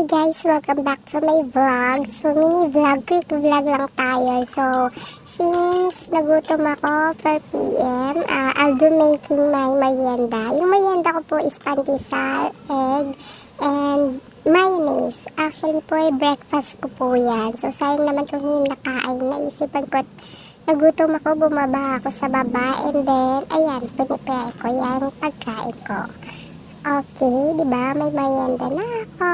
Hi guys! Welcome back to my vlog. So, mini vlog, quick vlog lang tayo. So, since nagutom ako 4 p.m., I'll do making my merienda. Yung merienda ko po is pandesal, egg, and mayonnaise. Actually po, breakfast ko po yan. So, sayang naman kung hindi nakain. Naisipan ko, nagutom ako, bumaba ako sa baba, and then, ayan, pinipare ko yan pagkain ko. Okay, di ba? May merienda na ako.